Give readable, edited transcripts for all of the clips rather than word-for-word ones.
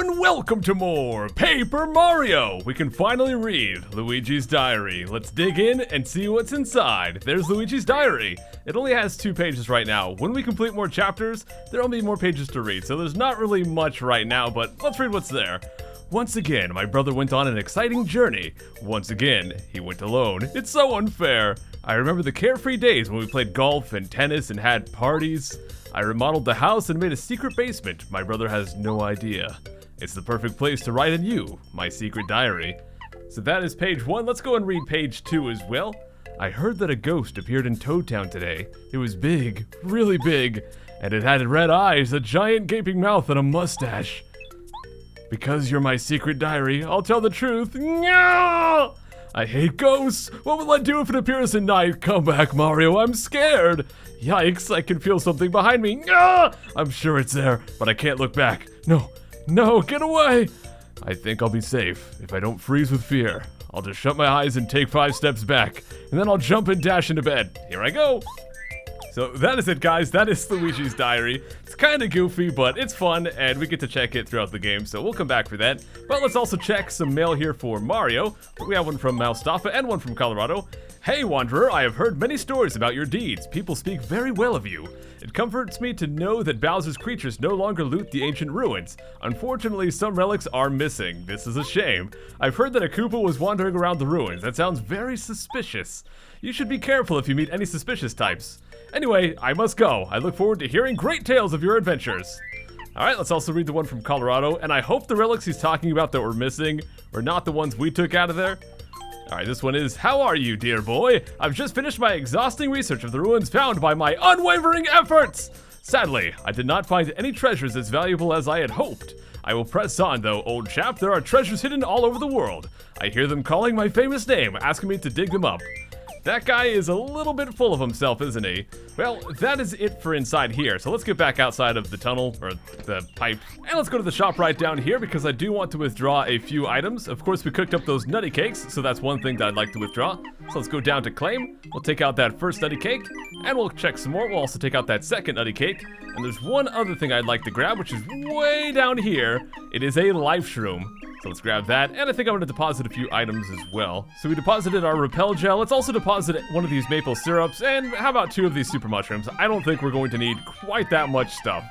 and welcome to more Paper Mario! We can finally read Luigi's diary. Let's dig in and see what's inside. There's Luigi's diary. It only has 2 pages right now. When we complete more chapters, there'll be more pages to read, so there's not really much right now, but let's read what's there. Once again, my brother went on an exciting journey. Once again, he went alone. It's so unfair. I remember the carefree days when we played golf and tennis and had parties. I remodeled the house and made a secret basement. My brother has no idea. It's the perfect place to write in you, my secret diary. So that is page 1. Let's go and read page 2 as well. I heard that a ghost appeared in Toad Town today. It was big, really big, and it had red eyes, a giant gaping mouth, and a mustache. Because you're my secret diary, I'll tell the truth. No! I hate ghosts. What will I do if it appears at night? Come back, Mario. I'm scared. Yikes, I can feel something behind me. Ah! I'm sure it's there, but I can't look back. No, get away. I think I'll be safe if I don't freeze with fear. I'll just shut my eyes and take 5 steps back, and then I'll jump and dash into bed. Here I go. So that is it, guys. That is Luigi's diary. It's kind of goofy, but it's fun, and we get to check it throughout the game, so we'll come back for that. But let's also check some mail here for Mario. We have one from Malstafa and one from Colorado. Hey, Wanderer, I have heard many stories about your deeds. People speak very well of you. It comforts me to know that Bowser's creatures no longer loot the ancient ruins. Unfortunately, some relics are missing. This is a shame. I've heard that a Koopa was wandering around the ruins. That sounds very suspicious. You should be careful if you meet any suspicious types. Anyway, I must go. I look forward to hearing great tales of your adventures. Alright, let's also read the one from Colorado, and I hope the relics he's talking about that were missing were not the ones we took out of there. Alright, this one is, how are you, dear boy? I've just finished my exhausting research of the ruins found by my unwavering efforts! Sadly, I did not find any treasures as valuable as I had hoped. I will press on though, old chap. There are treasures hidden all over the world. I hear them calling my famous name, asking me to dig them up. That guy is a little bit full of himself, isn't he? Well, that is it for inside here. So let's get back outside of the tunnel, or the pipe. And let's go to the shop right down here because I do want to withdraw a few items. Of course, we cooked up those nutty cakes, so that's one thing that I'd like to withdraw. So let's go down to claim. We'll take out that first nutty cake, and we'll check some more. We'll also take out that second nutty cake. And there's one other thing I'd like to grab, which is way down here. It is a life shroom. So let's grab that, and I think I'm gonna deposit a few items as well. So we deposited our repel gel. Let's also deposit one of these maple syrups, and how about 2 of these super mushrooms? I don't think we're going to need quite that much stuff.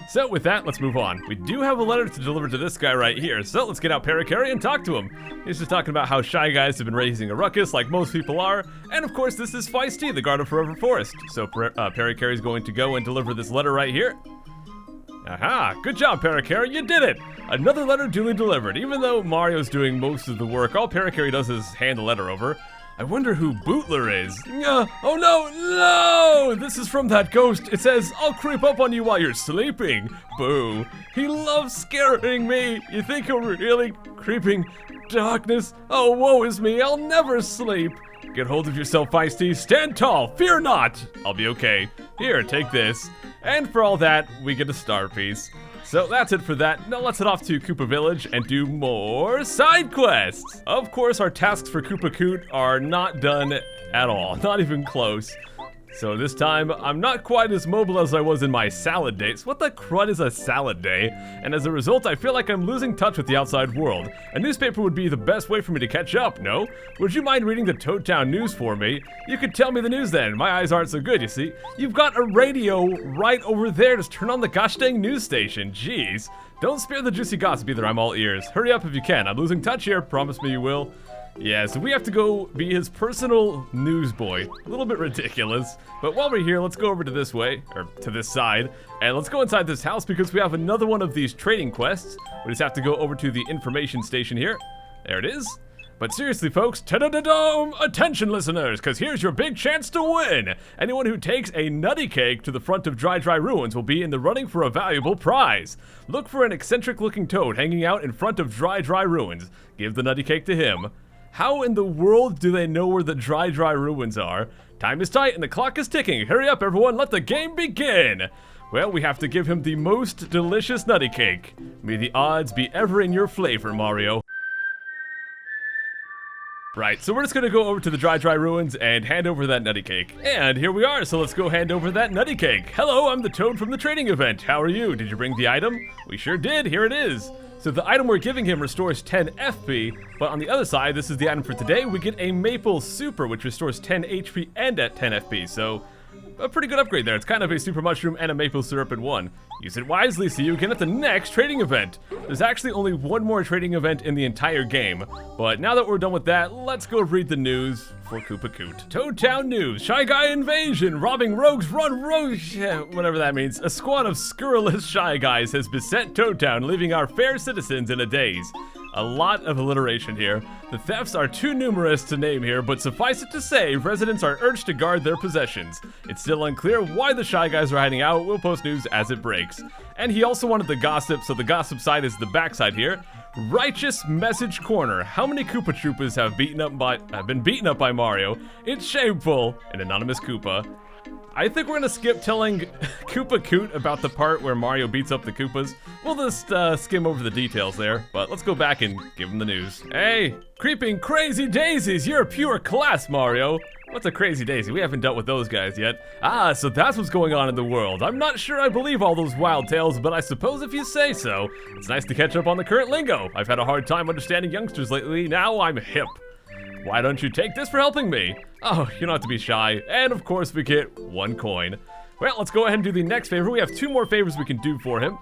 So with that, let's move on. We do have a letter to deliver to this guy right here, so let's get out Parakarry and talk to him. He's just talking about how Shy Guys have been raising a ruckus like most people are, and of course this is Feisty, the guard of Forever Forest. So Parakarry's going to go and deliver this letter right here. Aha, good job, Parakarry, you did it! Another letter duly delivered. Even though Mario's doing most of the work, all Parakarry does is hand the letter over. I wonder who Bootler is. Oh no! This is from that ghost. It says, I'll creep up on you while you're sleeping. Boo. He loves scaring me. You think he'll really creeping darkness? Oh, woe is me. I'll never sleep. Get hold of yourself, Feisty. Stand tall. Fear not. I'll be okay. Here, take this. And for all that, we get a star piece. So that's it for that. Now let's head off to Koopa Village and do more side quests. Of course, our tasks for Koopa Koot are not done at all. Not even close. So this time, I'm not quite as mobile as I was in my salad days. What the crud is a salad day? And as a result, I feel like I'm losing touch with the outside world. A newspaper would be the best way for me to catch up, no? Would you mind reading the Toad Town news for me? You could tell me the news then. My eyes aren't so good, you see. You've got a radio right over there. Just turn on the gosh dang news station. Jeez. Don't spare the juicy gossip either. I'm all ears. Hurry up if you can. I'm losing touch here. Promise me you will. Yeah, so we have to go be his personal newsboy. A little bit ridiculous. But while we're here, let's go over to this way, or to this side, and let's go inside this house because we have another one of these trading quests. We just have to go over to the information station here. There it is. But seriously, folks, ta-da-da-dome! Attention, listeners, because here's your big chance to win! Anyone who takes a nutty cake to the front of Dry Ruins will be in the running for a valuable prize. Look for an eccentric-looking toad hanging out in front of Dry Ruins. Give the nutty cake to him. How in the world do they know where the Dry Ruins are? Time is tight and the clock is ticking. Hurry up, everyone, let the game begin! Well, we have to give him the most delicious nutty cake. May the odds be ever in your flavor, Mario. Right, so we're just gonna go over to the Dry Ruins and hand over that Nutty Cake. And here we are, so let's go hand over that Nutty Cake. Hello, I'm the Toad from the trading event. How are you? Did you bring the item? We sure did, here it is. So the item we're giving him restores 10 FP, but on the other side, this is the item for today, we get a Maple Super, which restores 10 HP and at 10 FP, so a pretty good upgrade there. It's kind of a super mushroom and a maple syrup in one. Use it wisely, see you again at the next trading event. There's actually only one more trading event in the entire game, but now that we're done with that, let's go read the news for Koopa Coot. Toad Town News, Shy Guy Invasion, robbing rogues, run rogues, whatever that means. A squad of scurrilous Shy Guys has beset Toad Town, leaving our fair citizens in a daze. A lot of alliteration here. The thefts are too numerous to name here, but suffice it to say, residents are urged to guard their possessions. It's still unclear why the Shy Guys are hiding out. We'll post news as it breaks. And he also wanted the gossip, so the gossip side is the backside here. Righteous Message Corner. How many Koopa Troopas have been beaten up by Mario? It's shameful. An anonymous Koopa. I think we're gonna skip telling Koopa Coot about the part where Mario beats up the Koopas. We'll just skim over the details there, but let's go back and give him the news. Hey, creeping crazy daisies, you're a pure class, Mario. What's a crazy daisy? We haven't dealt with those guys yet. Ah, so that's what's going on in the world. I'm not sure I believe all those wild tales, but I suppose if you say so. It's nice to catch up on the current lingo. I've had a hard time understanding youngsters lately, now I'm hip. Why don't you take this for helping me? Oh, you don't have to be shy. And of course we get 1 coin. Well, let's go ahead and do the next favor. We have 2 more favors we can do for him.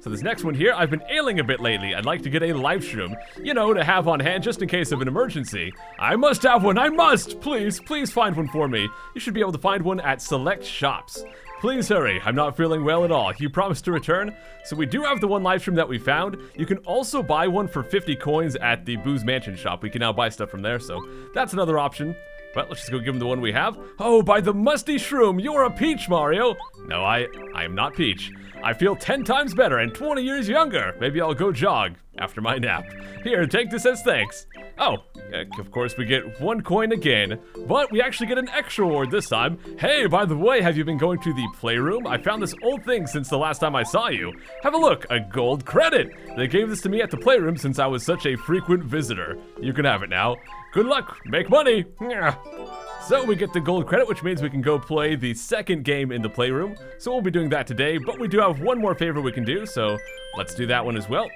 So this next one here, I've been ailing a bit lately. I'd like to get a life shroom, you know, to have on hand just in case of an emergency. I must have one, I must! Please find one for me. You should be able to find one at select shops. Please hurry, I'm not feeling well at all. You promised to return? So we do have the one live stream that we found. You can also buy one for 50 coins at the Boo's Mansion shop. We can now buy stuff from there, so that's another option. But let's just go give him the one we have. Oh, by the musty shroom, you're a Peach, Mario. No, I am not Peach. I feel 10 times better and 20 years younger. Maybe I'll go jog after my nap. Here, take this as thanks. Oh, of course we get 1 coin again, but we actually get an extra reward this time. Hey, by the way, have you been going to the playroom? I found this old thing since the last time I saw you. Have a look, a gold credit. They gave this to me at the playroom since I was such a frequent visitor. You can have it now. Good luck, make money. So we get the gold credit, which means we can go play the second game in the playroom. So we'll be doing that today, but we do have one more favor we can do, so let's do that one as well.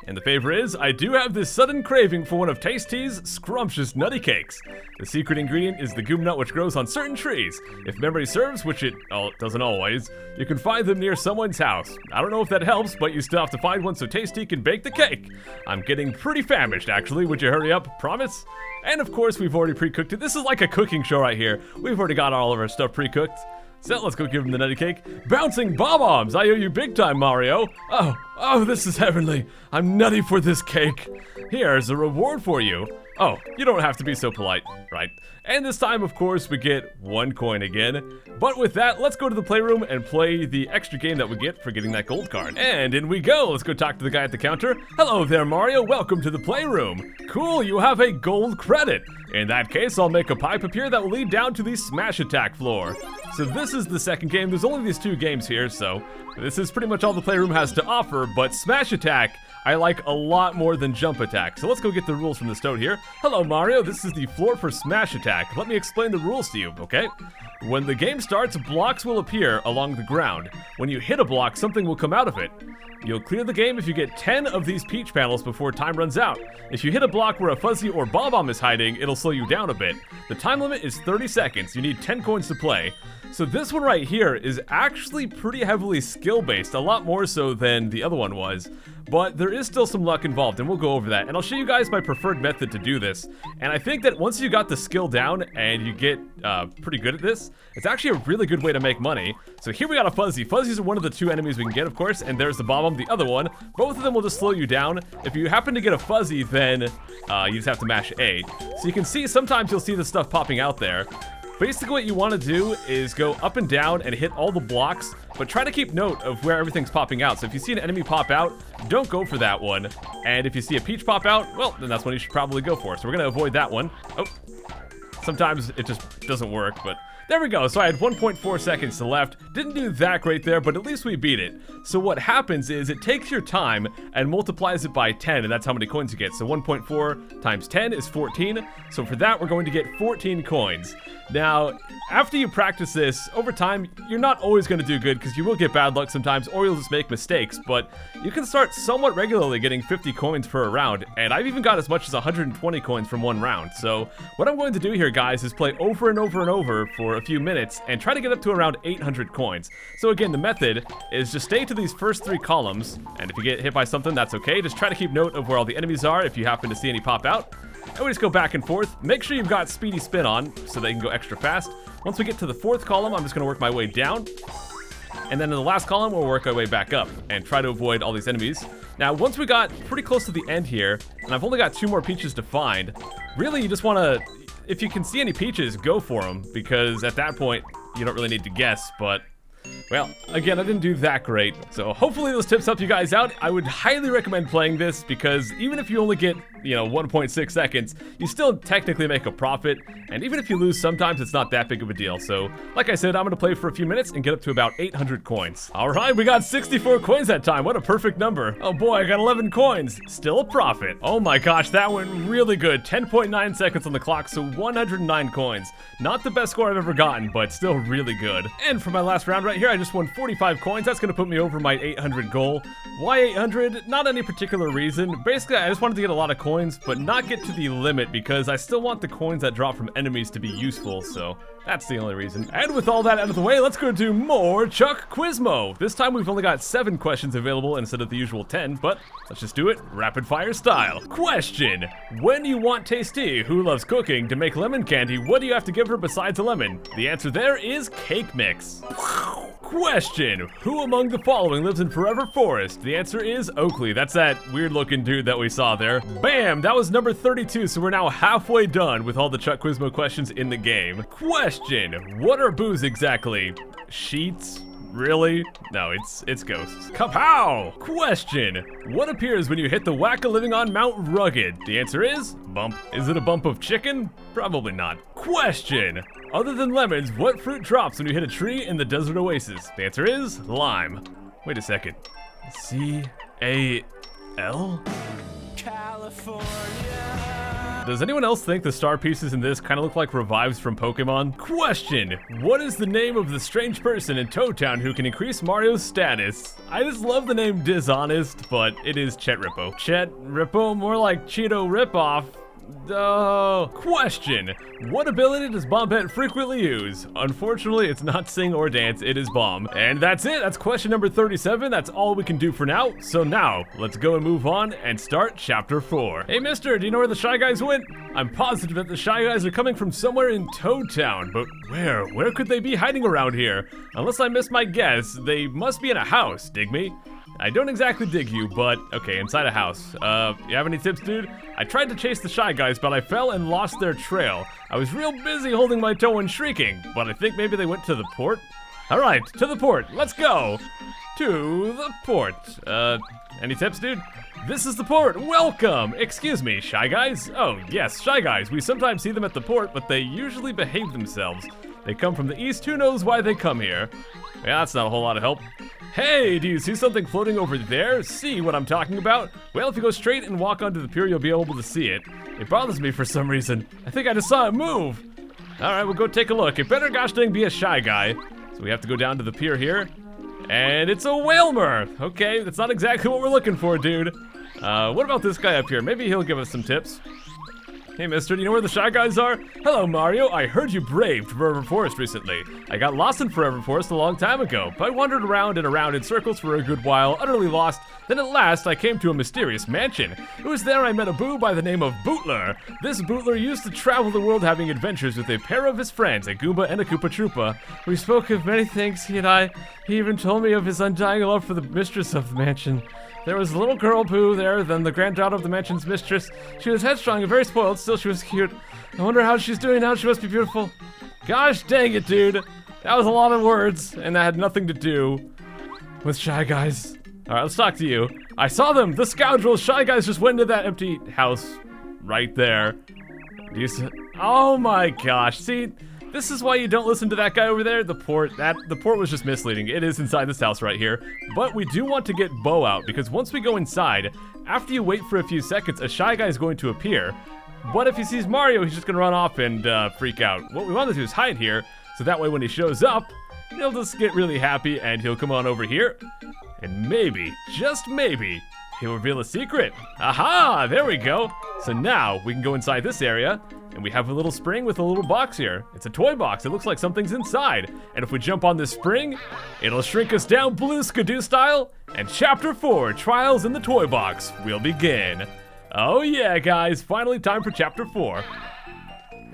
And the favor is, I do have this sudden craving for one of Tasty's scrumptious nutty cakes. The secret ingredient is the goom nut, which grows on certain trees. If memory serves, which it doesn't always, you can find them near someone's house. I don't know if that helps, but you still have to find one so Tasty can bake the cake. I'm getting pretty famished, actually. Would you hurry up? Promise? And of course, we've already pre-cooked it. This is like a cooking show right here. We've already got all of our stuff pre-cooked. So let's go give him the nutty cake. Bouncing bob-ombs! I owe you big time, Mario. Oh, this is heavenly. I'm nutty for this cake. Here's a reward for you. Oh, you don't have to be so polite, right? And this time, of course, we get 1 coin again. But with that, let's go to the playroom and play the extra game that we get for getting that gold card. And in we go. Let's go talk to the guy at the counter. Hello there, Mario. Welcome to the playroom. Cool, you have a gold credit. In that case, I'll make a pipe appear that will lead down to the Smash Attack floor. So this is the second game. There's only these 2 games here, so this is pretty much all the playroom has to offer, but Smash Attack I like a lot more than Jump Attack. So let's go get the rules from the Toad here. Hello, Mario. This is the floor for Smash Attack. Let me explain the rules to you, okay? When the game starts, blocks will appear along the ground. When you hit a block, something will come out of it. You'll clear the game if you get 10 of these peach panels before time runs out. If you hit a block where a fuzzy or bob-omb is hiding, it'll slow you down a bit. The time limit is 30 seconds. You need 10 coins to play. So this one right here is actually pretty heavily skill-based, a lot more so than the other one was. But there is still some luck involved, and we'll go over that. And I'll show you guys my preferred method to do this. And I think that once you got the skill down and you get pretty good at this, it's actually a really good way to make money. So here we got a fuzzy. Fuzzies are one of the 2 enemies we can get, of course, and there's the bob-omb, the other one. Both of them will just slow you down. If you happen to get a fuzzy, then you just have to mash A. So you can see sometimes you'll see the stuff popping out there. Basically what you want to do is go up and down and hit all the blocks, but try to keep note of where everything's popping out. So if you see an enemy pop out, don't go for that one. And if you see a peach pop out, well, then that's one you should probably go for. So we're going to avoid that one. Oh, sometimes it just doesn't work, but There we go. So I had 1.4 seconds to left. Didn't do that great there, but at least we beat it. So what happens is it takes your time and multiplies it by 10, and that's how many coins you get. So 1.4 times 10 is 14. So for that, we're going to get 14 coins. Now, after you practice this, over time, you're not always going to do good because you will get bad luck sometimes, or you'll just make mistakes, but you can start somewhat regularly getting 50 coins per round, and I've even got as much as 120 coins from one round. So what I'm going to do here, guys, is play over and over and over for a few minutes and try to get up to around 800 coins. So again, the method is just stay to these first 3 columns, and if you get hit by something, that's okay. Just try to keep note of where all the enemies are if you happen to see any pop out. And we just go back and forth. Make sure you've got speedy spin on so they can go extra fast. Once we get to the 4th column, I'm just going to work my way down. And then in the last column, we'll work our way back up and try to avoid all these enemies. Now, once we got pretty close to the end here, and I've only got 2 more peaches to find, really you just want to, if you can see any peaches, go for them, because at that point, you don't really need to guess, but... well, again, I didn't do that great, so hopefully those tips help you guys out. I would highly recommend playing this because even if you only get, 1.6 seconds, you still technically make a profit, and even if you lose sometimes, it's not that big of a deal. So, like I said, I'm gonna play for a few minutes and get up to about 800 coins. All right, we got 64 coins that time. What a perfect number. Oh boy, I got 11 coins. Still a profit. Oh my gosh, that went really good. 10.9 seconds on the clock, so 109 coins. Not the best score I've ever gotten, but still really good. And for my last round right here, I just won 45 coins. That's gonna put me over my 800 goal. Why 800? Not any particular reason. Basically, I just wanted to get a lot of coins, but not get to the limit because I still want the coins that drop from enemies to be useful, so that's the only reason. And with all that out of the way, let's go do more Chuck Quizmo. This time we've only got 7 questions available instead of the usual 10, but let's just do it rapid fire style. Question: when you want tasty, who loves cooking, to make lemon candy, what do you have to give her besides a lemon? The answer there is cake mix. Question: who among the following lives in Forever Forest? The answer is Oakley. That's that weird looking dude that we saw there. Bam! That was number 32, so we're now halfway done with all the Chuck Quizmo questions in the game. Question: what are boos exactly? Sheets? Really? No, it's ghosts. Kapow! Question: what appears when you hit the whack-a living on Mount Rugged? The answer is bump. Is it a bump of chicken? Probably not. Question: other than lemons, what fruit drops when you hit a tree in the desert oasis? The answer is lime. Wait a second. C-A-L? California. Does anyone else think the star pieces in this kind of look like revives from Pokemon? Question: what is the name of the strange person in Toad Town who can increase Mario's status? I just love the name Dishonest, but it is Chet Rippo. Chet Rippo? More like Cheeto Ripoff. Oh. Question: what ability does Bombette frequently use? Unfortunately, it's not sing or dance, it is bomb. And that's it, that's question number 37, that's all we can do for now. So now, let's go and move on and start chapter 4. Hey mister, do you know where the Shy Guys went? I'm positive that the Shy Guys are coming from somewhere in Toad Town, but where? Where could they be hiding around here? Unless I missed my guess, they must be in a house, dig me? I don't exactly dig you, but okay, inside a house. You have any tips, dude? I tried to chase the Shy Guys, but I fell and lost their trail. I was real busy holding my toe and shrieking, but I think maybe they went to the port? All right, to the port, let's go. To the port. Any tips, dude? This is the port, welcome! Excuse me, Shy Guys? Oh, yes, Shy Guys. We sometimes see them at the port, but they usually behave themselves. They come from the east, who knows why they come here? Yeah, that's not a whole lot of help. Hey, do you see something floating over there? See what I'm talking about? Well, if you go straight and walk onto the pier, you'll be able to see it. It bothers me for some reason. I think I just saw it move. All right, we'll go take a look. It better gosh dang be a Shy Guy. So we have to go down to the pier here. And it's a Whalmer. Okay, that's not exactly what we're looking for, dude. What about this guy up here? Maybe he'll give us some tips. Hey mister, do you know where the Shy Guys are? Hello Mario, I heard you braved Forever Forest recently. I got lost in Forever Forest a long time ago, but I wandered around and around in circles for a good while, utterly lost. Then at last I came to a mysterious mansion. It was there I met a boo by the name of Bootler. This Bootler used to travel the world having adventures with a pair of his friends, a Goomba and a Koopa Troopa. We spoke of many things, he and I. He even told me of his undying love for the mistress of the mansion. There was a little girl Boo there, then the granddaughter of the mansion's mistress. She was headstrong and very spoiled, still she was cute. I wonder how she's doing now, she must be beautiful. Gosh dang it, dude. That was a lot of words, and that had nothing to do with Shy Guys. Alright, let's talk to you. I saw them, the scoundrels. Shy Guys just went into that empty house right there. Do you see? Oh my gosh, see? This is why you don't listen to that guy over there. The port was just misleading. It is inside this house right here. But we do want to get Bo out, because once we go inside, after you wait for a few seconds, a shy guy is going to appear. But if he sees Mario, he's just gonna run off and freak out. What we want to do is hide here, so that way when he shows up, he'll just get really happy and he'll come on over here. And maybe, just maybe, he'll reveal a secret. Aha, there we go. So now we can go inside this area, and we have a little spring with a little box here. It's a toy box. It looks like something's inside. And if we jump on this spring, it'll shrink us down blue skidoo style, and Chapter 4, Trials in the Toy Box, will begin. Oh yeah, guys, finally time for Chapter 4.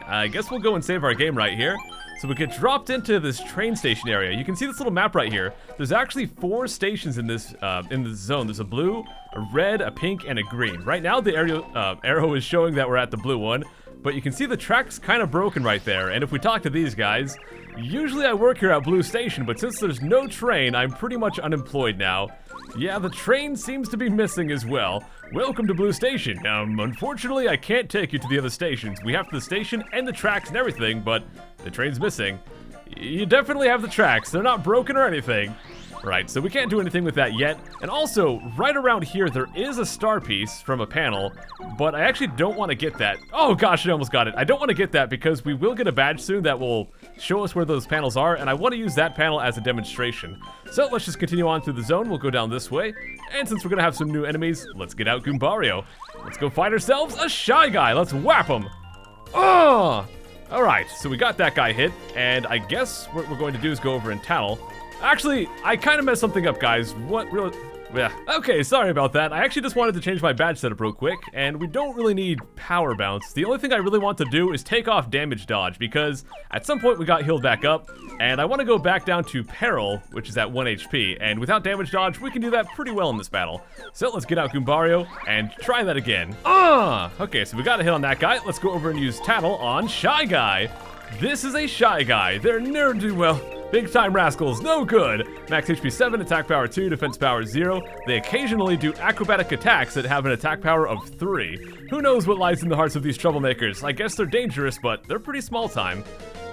I guess we'll go and save our game right here. So we get dropped into this train station area. You can see this little map right here. There's actually 4 stations in this zone. There's a blue, a red, a pink, and a green. Right now the arrow is showing that we're at the blue one, but you can see the track's kind of broken right there. And if we talk to these guys, usually I work here at Blue Station, but since there's no train, I'm pretty much unemployed now. Yeah, the train seems to be missing as well. Welcome to Blue Station. Unfortunately, I can't take you to the other stations. We have the station and the tracks and everything, but the train's missing. You definitely have the tracks. They're not broken or anything. Right, so we can't do anything with that yet. And also, right around here, there is a star piece from a panel, but I actually don't want to get that. Oh gosh, I almost got it. I don't want to get that because we will get a badge soon that will show us where those panels are, and I want to use that panel as a demonstration. So let's just continue on through the zone. We'll go down this way, and since we're going to have some new enemies, let's get out Goombario. Let's go find ourselves a shy guy. Let's whap him. Oh! Alright, so we got that guy hit, and I guess what we're going to do is go over and tattle. Actually, I kind of messed something up, guys. What really? Yeah. Okay, sorry about that. I actually just wanted to change my badge setup real quick, and we don't really need power bounce. The only thing I really want to do is take off damage dodge, because at some point we got healed back up, and I want to go back down to peril, which is at 1 HP, and without damage dodge, we can do that pretty well in this battle. So let's get out Goombario and try that again. Okay, so we got a hit on that guy. Let's go over and use tattle on Shy Guy. This is a Shy Guy. They're ne'er-do-well. Big time rascals, no good. Max HP 7, attack power 2, defense power 0. They occasionally do acrobatic attacks that have an attack power of 3. Who knows what lies in the hearts of these troublemakers? I guess they're dangerous, but they're pretty small time.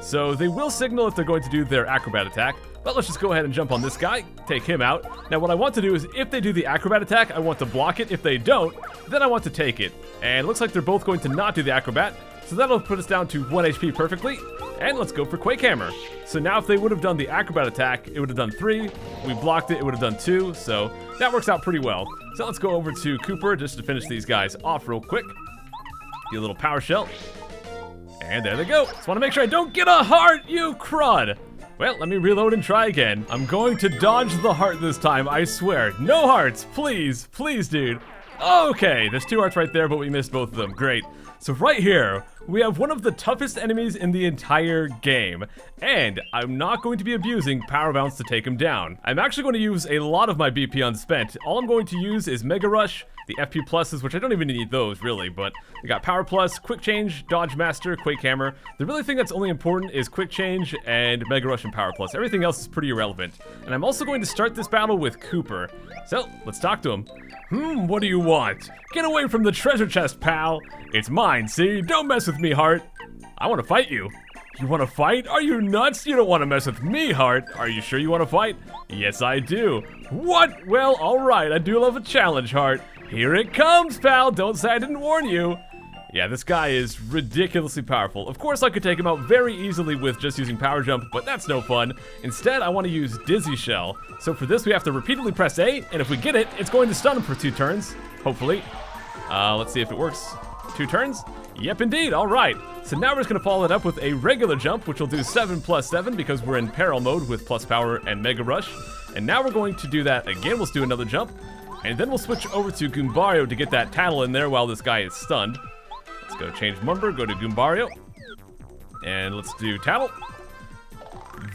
So they will signal if they're going to do their acrobat attack. But let's just go ahead and jump on this guy, take him out. Now what I want to do is, if they do the acrobat attack, I want to block it. If they don't, then I want to take it. And it looks like they're both going to not do the acrobat. So that'll put us down to 1 HP perfectly. And let's go for Quake Hammer. So now if they would have done the acrobat attack, it would have done 3. We blocked it, it would have done 2. So that works out pretty well. So let's go over to Koopa just to finish these guys off real quick. Do a little power shell. And there they go. Just want to make sure I don't get a heart, you crud. Well, let me reload and try again. I'm going to dodge the heart this time, I swear. No hearts, please, please, dude. Okay, there's 2 hearts right there, but we missed both of them. Great. So right here, we have one of the toughest enemies in the entire game, and I'm not going to be abusing Power Bounce to take him down. I'm actually going to use a lot of my BP unspent. All I'm going to use is Mega Rush, the FP pluses, which I don't even need those really, but we got Power Plus, Quick Change, Dodge Master, Quake Hammer. The really thing that's only important is Quick Change and Mega Rush and Power Plus. Everything else is pretty irrelevant. And I'm also going to start this battle with Cooper. So, let's talk to him. What do you want? Get away from the treasure chest, pal. It's mine, see? Don't mess with me, Heart. I want to fight you. You want to fight? Are you nuts? You don't want to mess with me, Heart. Are you sure you want to fight? Yes, I do. What? Well, alright. I do love a challenge, Heart. Here it comes, pal. Don't say I didn't warn you. Yeah, this guy is ridiculously powerful. Of course, I could take him out very easily with just using Power Jump, but that's no fun. Instead, I want to use Dizzy Shell. So for this, we have to repeatedly press A, and if we get it, it's going to stun him for 2 turns, hopefully. Let's see if it works. 2 turns? Yep, indeed. All right. So now we're just going to follow it up with a regular jump, which will do 7 plus 7 because we're in peril mode with plus power and Mega Rush. And now we're going to do that again. Let's do another jump. And then we'll switch over to Goombario to get that tattle in there while this guy is stunned. Let's go change number, go to Goombario. And let's do tattle.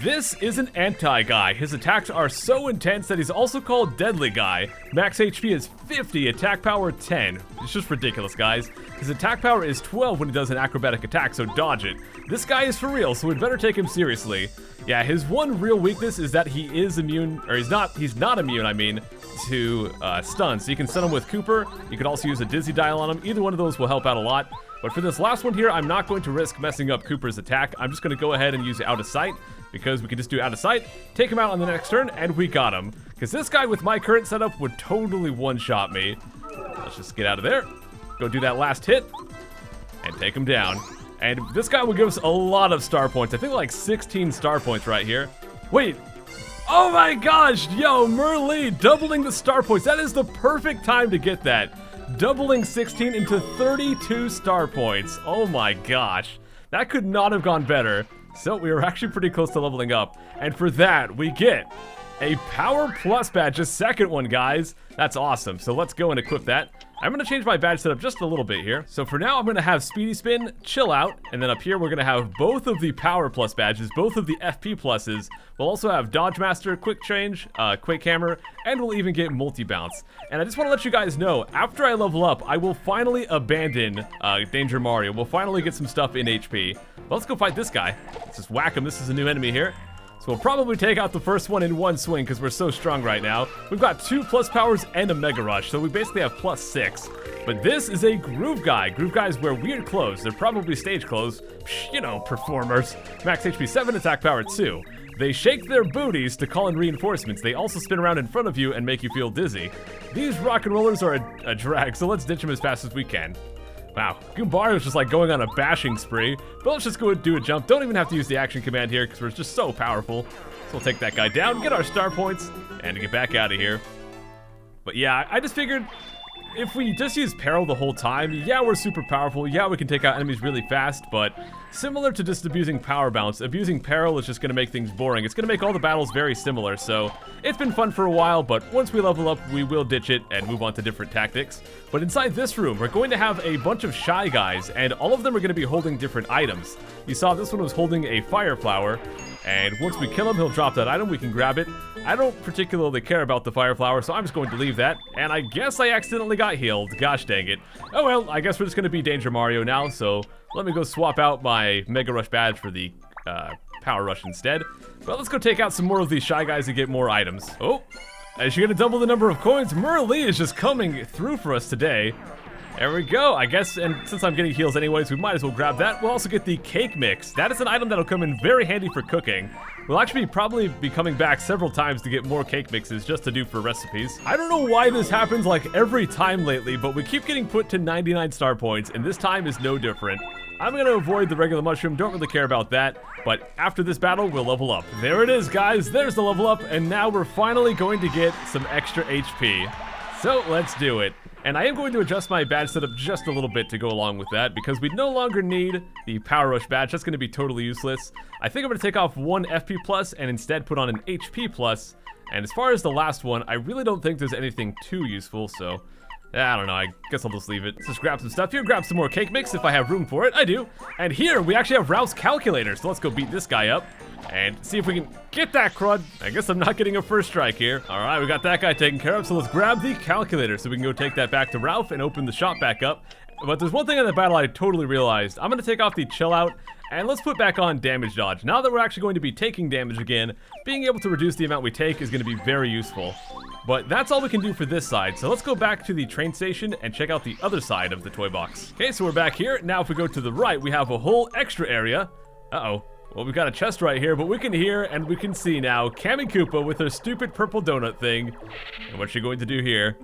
This is an anti-guy. His attacks are so intense that he's also called Deadly Guy. Max HP is 50, attack power 10. It's just ridiculous, guys. His attack power is 12 when he does an acrobatic attack, so dodge it. This guy is for real, so we'd better take him seriously. Yeah, his one real weakness is that he is immune, or he's not immune, I mean, to stun. So you can stun him with Koopa. You can also use a Dizzy Dial on him. Either one of those will help out a lot. But for this last one here, I'm not going to risk messing up Koopa's attack. I'm just going to go ahead and use Out of Sight, because we can just do Out of Sight, take him out on the next turn, and we got him. Because this guy with my current setup would totally one-shot me. Let's just get out of there, go do that last hit, and take him down. And this guy will give us a lot of star points. I think like 16 star points right here. Wait. Oh my gosh, yo, Merlee doubling the star points. That is the perfect time to get that. Doubling 16 into 32 star points. Oh my gosh. That could not have gone better. So we were actually pretty close to leveling up. And for that, we get a Power Plus badge, a second one, guys. That's awesome. So let's go and equip that. I'm going to change my badge setup just a little bit here. So for now, I'm going to have Speedy Spin, Chill Out, and then up here, we're going to have both of the Power Plus badges, both of the FP Pluses. We'll also have Dodge Master, Quick Change, Quick Hammer, and we'll even get Multi Bounce. And I just want to let you guys know, after I level up, I will finally abandon Danger Mario. We'll finally get some stuff in HP. But let's go fight this guy. Let's just whack him. This is a new enemy here. So we'll probably take out the first one in one swing because we're so strong right now. We've got 2 plus powers and a Mega Rush, so we basically have +6. But this is a Groove Guy. Groove Guys wear weird clothes. They're probably stage clothes. Psh, you know, performers. Max HP 7, attack power 2. They shake their booties to call in reinforcements. They also spin around in front of you and make you feel dizzy. These rock and rollers are a drag, so let's ditch them as fast as we can. Wow, Goombario's just like going on a bashing spree. But let's just go and do a jump. Don't even have to use the action command here because we're just so powerful. So we'll take that guy down, get our star points, and get back out of here. But yeah, I just figured if we just use Peril the whole time, yeah, we're super powerful. Yeah, we can take out enemies really fast, but similar to just abusing Power Bounce, abusing Peril is just going to make things boring. It's going to make all the battles very similar, so it's been fun for a while, but once we level up, we will ditch it and move on to different tactics. But inside this room, we're going to have a bunch of Shy Guys, and all of them are going to be holding different items. You saw this one was holding a Fire Flower, and once we kill him, he'll drop that item. We can grab it. I don't particularly care about the Fire Flower, so I'm just going to leave that. And I guess I accidentally got healed. Gosh dang it. Oh well, I guess we're just going to be Danger Mario now, so let me go swap out my Mega Rush badge for the Power Rush instead. But let's go take out some more of these Shy Guys and get more items. Oh, as you're going to double the number of coins, Merlee is just coming through for us today. There we go, I guess, and since I'm getting heals anyways, we might as well grab that. We'll also get the Cake Mix. That is an item that'll come in very handy for cooking. We'll actually probably be coming back several times to get more cake mixes just to do for recipes. I don't know why this happens like every time lately, but we keep getting put to 99 star points, and this time is no different. I'm going to avoid the regular mushroom, don't really care about that, but after this battle, we'll level up. There it is, guys, there's the level up, and now we're finally going to get some extra HP. So let's do it. And I am going to adjust my badge setup just a little bit to go along with that because we no longer need the Power Rush badge. That's going to be totally useless. I think I'm going to take off one FP plus and instead put on an HP plus. And as far as the last one, I really don't think there's anything too useful, so I don't know, I guess I'll just leave it. Let's just grab some stuff here, grab some more cake mix if I have room for it. I do. And here we actually have Ralph's calculator, so let's go beat this guy up and see if we can get that crud. I guess I'm not getting a first strike here. All right, we got that guy taken care of, so let's grab the calculator so we can go take that back to Ralph and open the shop back up. But there's one thing in the battle I totally realized. I'm going to take off the Chill Out, and let's put back on Damage Dodge. Now that we're actually going to be taking damage again, being able to reduce the amount we take is going to be very useful. But that's all we can do for this side, so let's go back to the train station and check out the other side of the toy box. Okay, so we're back here. Now if we go to the right, we have a whole extra area. Uh-oh. Well, we've got a chest right here, but we can hear and we can see now Cammy Koopa with her stupid purple donut thing. And what's she going to do here?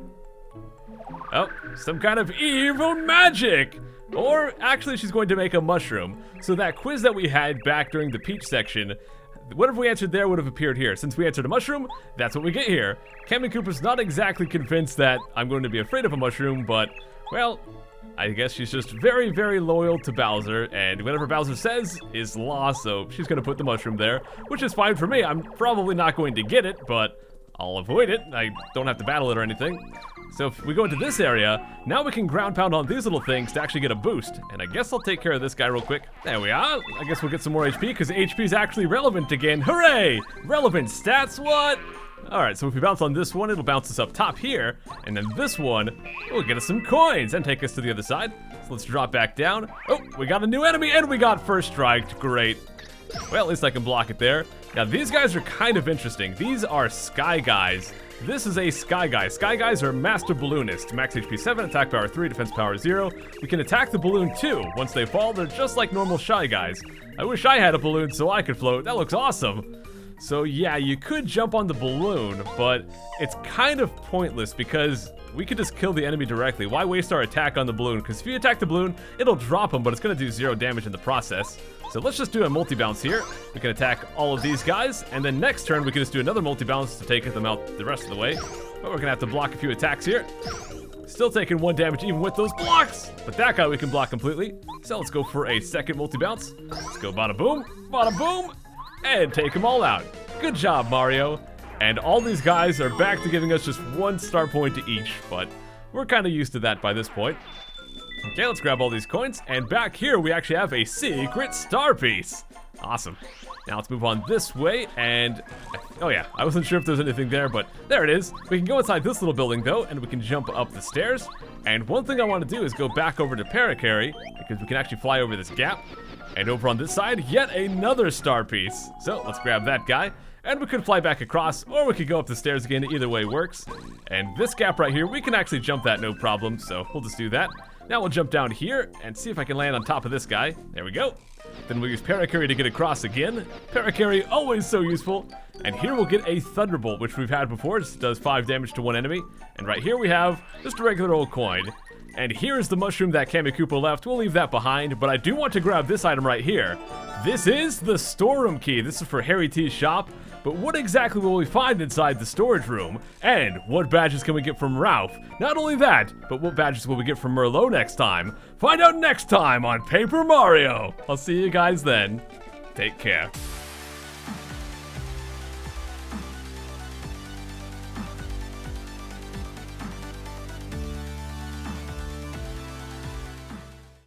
Oh, some kind of evil magic! Or actually, she's going to make a mushroom. So that quiz that we had back during the Peach section, whatever we answered there would have appeared here. Since we answered a mushroom, that's what we get here. Cammy Koopa's not exactly convinced that I'm going to be afraid of a mushroom, but, well, I guess she's just very, very loyal to Bowser, and whatever Bowser says is law, so she's going to put the mushroom there, which is fine for me. I'm probably not going to get it, but I'll avoid it. I don't have to battle it or anything. So if we go into this area, now we can ground pound on these little things to actually get a boost. And I guess I'll take care of this guy real quick. There we are. I guess we'll get some more HP because HP is actually relevant again. Hooray! Relevant stats, what? Alright, so if we bounce on this one, it'll bounce us up top here. And then this one will get us some coins and take us to the other side. So let's drop back down. Oh, we got a new enemy and we got first strike. Great. Well, at least I can block it there. Now, these guys are kind of interesting. These are Sky Guys. This is a Sky Guy. Sky Guys are Master Balloonist. Max HP 7, attack power 3, defense power 0. We can attack the balloon too. Once they fall, they're just like normal Shy Guys. I wish I had a balloon so I could float. That looks awesome. So yeah, you could jump on the balloon, but it's kind of pointless because we could just kill the enemy directly. Why waste our attack on the balloon? Because if you attack the balloon, it'll drop them, but it's going to do 0 damage in the process. So let's just do a multi-bounce here. We can attack all of these guys, and then next turn we can just do another multi-bounce to take them out the rest of the way. But we're going to have to block a few attacks here. Still taking 1 damage even with those blocks, but that guy we can block completely. So let's go for a second multi-bounce. Let's go bada boom, and take them all out. Good job, Mario. And all these guys are back to giving us just 1 star point to each, but we're kind of used to that by this point. Okay, let's grab all these coins, and back here we actually have a secret star piece. Awesome. Now let's move on this way, and oh yeah, I wasn't sure if there's anything there, but there it is. We can go inside this little building though, and we can jump up the stairs. And one thing I want to do is go back over to Parakarry, because we can actually fly over this gap. And over on this side, yet another star piece. So let's grab that guy. And we could fly back across, or we could go up the stairs again. Either way works. And this gap right here, we can actually jump that no problem, so we'll just do that. Now we'll jump down here and see if I can land on top of this guy. There we go. Then we'll use Parakarry to get across again. Parakarry, always so useful. And here we'll get a Thunderbolt, which we've had before. It just does 5 damage to 1 enemy. And right here we have just a regular old coin. And here's the mushroom that Koopa left. We'll leave that behind, but I do want to grab this item right here. This is the storeroom key. This is for Harry T's shop. But what exactly will we find inside the storage room? And what badges can we get from Ralph? Not only that, but what badges will we get from Merlot next time? Find out next time on Paper Mario. I'll see you guys then. Take care.